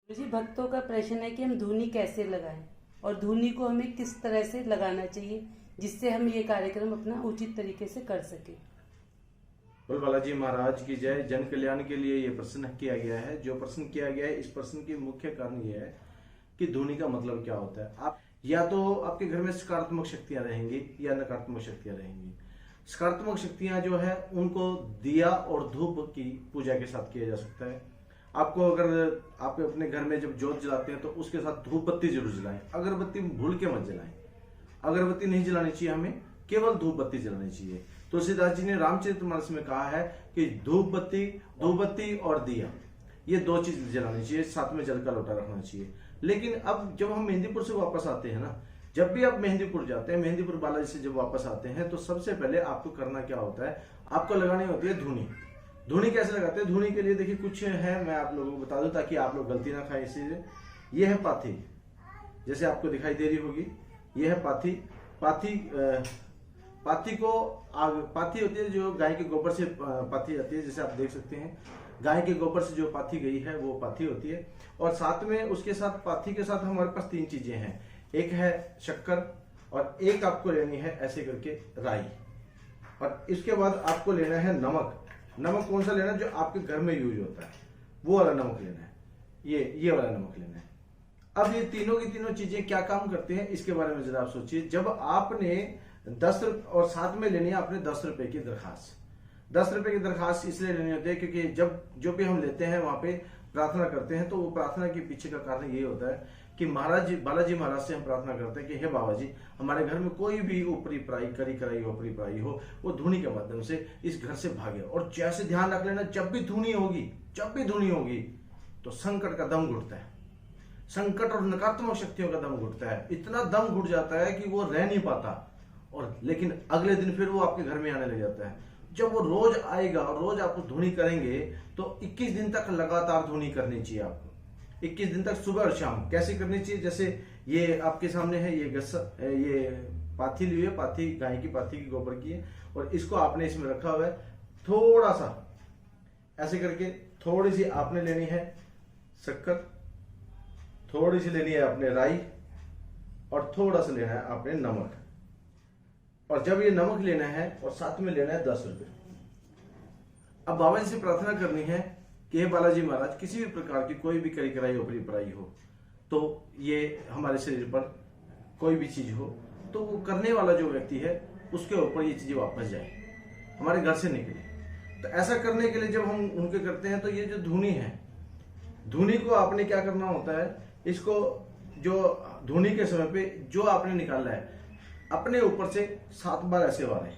जी, भक्तों का प्रश्न है कि हम धूनी कैसे लगाएं और धूनी को हमें किस तरह से लगाना चाहिए जिससे हम ये कार्यक्रम अपना उचित तरीके से कर सके। बोल बालाजी महाराज की जय। जन कल्याण के लिए ये प्रश्न किया गया है। जो प्रश्न किया गया है, इस प्रश्न की मुख्य कारण ये है कि धूनी का मतलब क्या होता है। आप या तो आपके घर में सकारात्मक शक्तियां रहेंगी या नकारात्मक शक्तियां रहेंगी। सकारात्मक शक्तियां जो है उनको दिया और धूप की पूजा के साथ किया जा सकता है। आपको अगर आप अपने घर में जब जोत जलाते हैं तो उसके साथ धूप बत्ती जरूर जलाएं। अगरबत्ती भूल के मत जलाएं। अगरबत्ती नहीं जलानी चाहिए, हमें केवल धूप बत्ती जलानी चाहिए। तुलसीदास जी ने रामचरितमानस में कहा है कि धूप बत्ती और दिया, ये दो चीज जलानी चाहिए, साथ में जल का लोटा रखना चाहिए। लेकिन अब जब हम मेहंदीपुर से वापस आते हैं ना, जब भी आप मेहंदीपुर जाते हैं, मेहंदीपुर बालाजी से जब वापस आते हैं तो सबसे पहले आपको करना क्या होता है, आपको लगानी होती है धूनी। धूनी कैसे लगाते हैं? धूनी के लिए देखिए कुछ है, मैं आप लोगों को बता दूं ताकि आप लोग गलती ना खाएं। इसीलिए ये है पाथी, जैसे आपको दिखाई दे रही होगी, ये है पाथी। पाथी को पाथी होती है जो गाय के गोबर से पाथी जाती है, जैसे आप देख सकते हैं गाय के गोबर से जो पाथी गई है वो पाथी होती है। और साथ में उसके साथ पाथी के साथ हमारे पास तीन चीजें हैं, एक है शक्कर और एक आपको लेनी है ऐसे करके राई, और इसके बाद आपको लेना है नमक। नमक कौन सा लेना है? जो आपके घर में यूज होता है वो वाला नमक लेना है, ये वाला नमक लेना है। अब ये तीनों की तीनों चीजें क्या काम करते हैं इसके बारे में जरा आप सोचिए। जब आपने 10 और साथ में लेनी है आपने 10 रुपए की दरखास्त। 10 रुपए की दरखास्त इसलिए लेनी होती है क्योंकि जब जो भी हम लेते हैं वहां पे प्रार्थना करते हैं, तो वो प्रार्थना के पीछे का कारण ये होता है कि बालाजी महाराज से हम प्रार्थना करते हैं कि हे बाबा जी, हमारे घर में कोई भी ऊपरी पराई करी कराई ऊपरी पराई हो, वो धूनी के माध्यम से इस घर से भागे। और जैसे ध्यान रख लेना, जब भी धूनी होगी तो संकट का दम घुटता है। संकट और नकारात्मक शक्तियों का दम घुटता है, इतना दम घुट जाता है कि वो रह नहीं पाता। और लेकिन अगले दिन फिर वो आपके घर में आने लग जाता है। जब वो रोज आएगा और रोज आपको धूनी करेंगे तो 21 दिन तक लगातार धूनी करनी चाहिए आपको। 21 दिन तक सुबह और शाम कैसे करनी चाहिए? जैसे ये आपके सामने है, ये पाथी ली है, पाथी गाय की पाथी की गोबर की है, और इसको आपने इसमें रखा हुआ है। थोड़ा सा ऐसे करके थोड़ी सी आपने लेनी है शक्कर, थोड़ी सी लेनी है आपने राई, और थोड़ा सा लेना है आपने नमक। और जब ये नमक लेना है और साथ में लेना है 10 रुपए। अब बाबा जी से प्रार्थना करनी है कि हे बालाजी महाराज, किसी भी प्रकार की कोई भी करी कराई ऊपरी पराई हो, तो ये हमारे शरीर पर कोई भी चीज हो, तो वो करने वाला जो व्यक्ति है उसके ऊपर ये चीजें वापस जाए, हमारे घर से निकले। तो ऐसा करने के लिए जब हम उनके करते हैं तो ये जो धूनी है, धूनी को आपने क्या करना होता है, इसको जो धूनी के समय पे जो आपने निकाला है अपने ऊपर से 7 बार ऐसे वारे,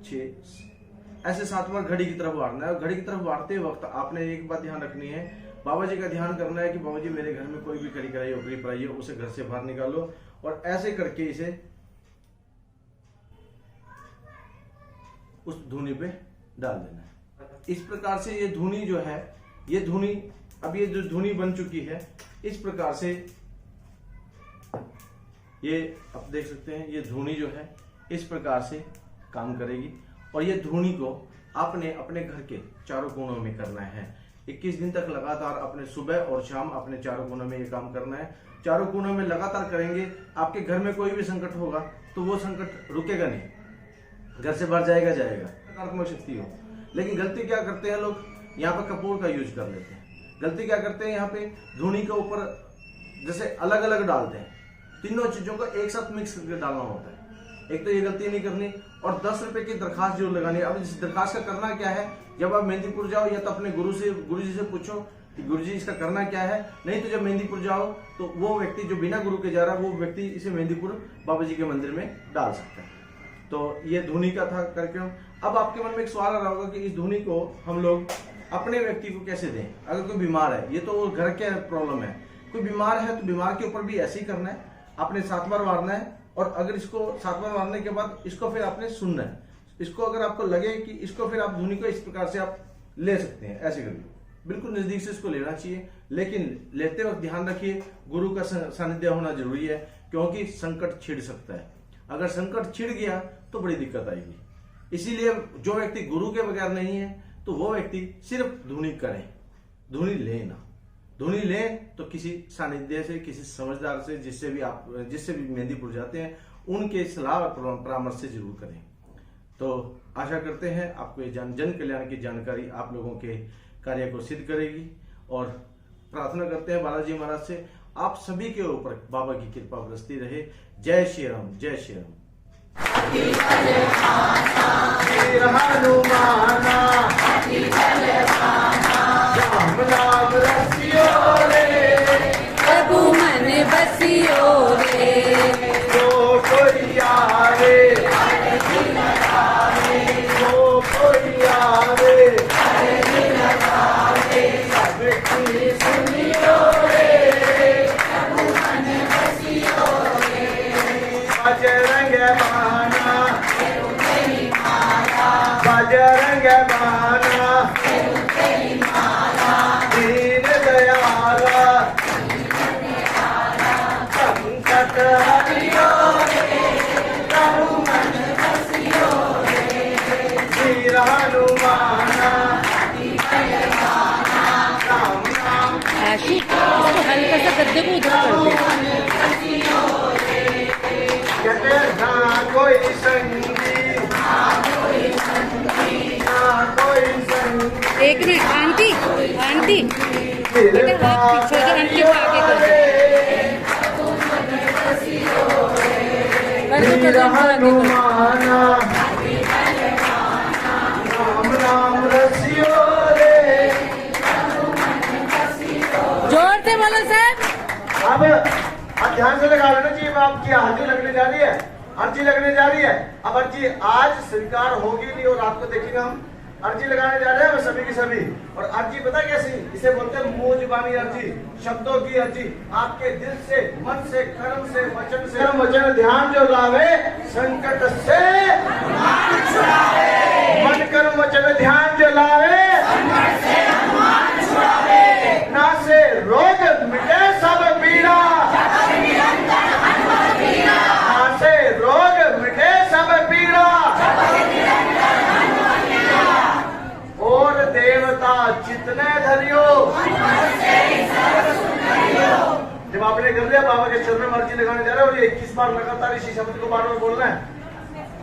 6 ऐसे 7 बार घड़ी की तरफ वारना है। और घड़ी की तरफ वारते वक्त आपने एक बात ध्यान रखनी है, बाबा जी का ध्यान करना है कि बाबा जी मेरे घर में कोई भी करी कराई ऊपरी पराई हो उसे घर से बाहर निकालो, और ऐसे करके इसे उस धूनी पे डाल देना है। इस प्रकार से ये धूनी जो है, ये धूनी अब ये जो धूनी बन चुकी है, इस प्रकार से ये आप देख सकते हैं, ये धूनी जो है इस प्रकार से काम करेगी। और ये धूनी को आपने अपने घर के चारों कोनों में करना है। 21 दिन तक लगातार अपने सुबह और शाम अपने चारों कोनों में ये काम करना है। चारों कोनों में लगातार करेंगे, आपके घर में कोई भी संकट होगा तो वो संकट रुकेगा नहीं, घर से बाहर जाएगा। नकारात्मक शक्ति हो, लेकिन गलती क्या करते हैं लोग, यहाँ पर कपूर का यूज कर लेते हैं। गलती क्या करते हैं, यहाँ पे धूनी के ऊपर जैसे अलग अलग डालते हैं, तीनों चीजों को एक साथ मिक्स करके डालना होता है। एक तो ये गलती नहीं करनी। और 10 रुपए की दरखास्त जो लगानी है। अब इस दरखास्त का करना क्या है, जब आप मेहंदीपुर जाओ या तो अपने गुरु जी से पूछो कि गुरु जी इसका करना क्या है। नहीं तो जब मेहंदीपुर जाओ तो वो व्यक्ति जो बिना गुरु के जा रहा है वो व्यक्ति इसे मेहंदीपुर बाबा जी के मंदिर में डाल सकता है। तो ये धूनी का था कार्यक्रम। अब आपके मन में एक सवाल आ रहा होगा कि इस धूनी को हम लोग अपने व्यक्ति को कैसे दें। अगर कोई बीमार है, ये तो घर के प्रॉब्लम है, कोई बीमार है तो बीमार के ऊपर भी ऐसे ही करना है, आपने 7 बार मारना है। और अगर इसको 7 बार मारने के बाद इसको फिर आपने सुनना है। इसको अगर आपको लगे कि इसको फिर आप धुनी को इस प्रकार से आप ले सकते हैं, ऐसे करिए, बिल्कुल नजदीक से इसको लेना चाहिए। लेकिन लेते वक्त ध्यान रखिए गुरु का सानिध्य होना जरूरी है, क्योंकि संकट छिड़ सकता है। अगर संकट छिड़ गया तो बड़ी दिक्कत आएगी। इसीलिए जो व्यक्ति गुरु के बगैर नहीं है तो वो व्यक्ति सिर्फ धुनी करें। धुनी लेना, धुनी लें तो किसी सानिध्य से, किसी समझदार से, जिससे भी मेहंदीपुर जाते हैं उनके सलाह और परामर्श से जरूर करें। तो आशा करते हैं आपको ये जन कल्याण की जानकारी आप लोगों के कार्य को सिद्ध करेगी, और प्रार्थना करते हैं बालाजी महाराज से आप सभी के ऊपर बाबा की कृपा बरसती रहे। जय श्री राम, जय श्री राम। राम नाम रसियो रे, प्रभु मन बसियो रे, जो कोई आवे, जो कोई आवे, सबकी सुनियो रे, बजरंग बाना, बजरंग बाना, दीन दयाला, संकट हरियो रे, प्रभु मन बसियो रे, वीर हनुमाना, राम नाम आशी इसको हल्का सा गद्दे को उधर कर दे। कहते ना कोई संगी, ना कोई संगी। एक मिनट आंटी, आंटी तेरे बेटा हाथ पीछे जो आंटी को आगे कर दो, वीर हनुमाना, राम नाम रसियो रे। जोर से बोलो सर। अब ध्यान से लगा लेना चाहिए, आपकी आरती लगने जा रही है, अर्जी लगने जा रही है। अब अर्जी आज स्वीकार होगी नहीं, और रात को देखेंगे हम अर्जी लगाने जा रहे हैं सभी की सभी। और अर्जी पता कैसी, इसे बोलते हैं मुंह जुबानी अर्जी, शब्दों की अर्जी। आपके दिल से, मन से, कर्म से, वचन से, वचन ध्यान जो लावे, संकट से मन कर्म वचन ध्यान जो लावे, ना से रोग मिटे सब पीड़ा, ना से रोग मिटे सब पीड़ा, और देवता जितने धरियो। जब आपने कर लिया, बाबा के चरण में अर्जी लगाने जा रहे हो, ये 21 बार लगातार इसी शब्द को बार बार बोलना है।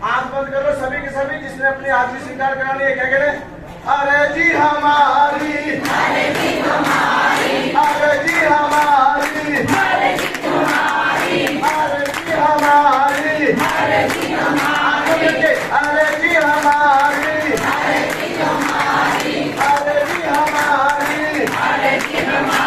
आंख बंद करो सभी के सभी, जिसने अपनी आदमी स्वीकार करानी है। क्या कह रहे? अरे जी हमारी, अरे जी हमारी, अरे जी हमारी, अरे जी हमारी, अरे जी हमारी, अरे जी हमारी, अरे जी हमारी, अरे जी हमारी, अरे जी हमारी, अरे जी हमारी।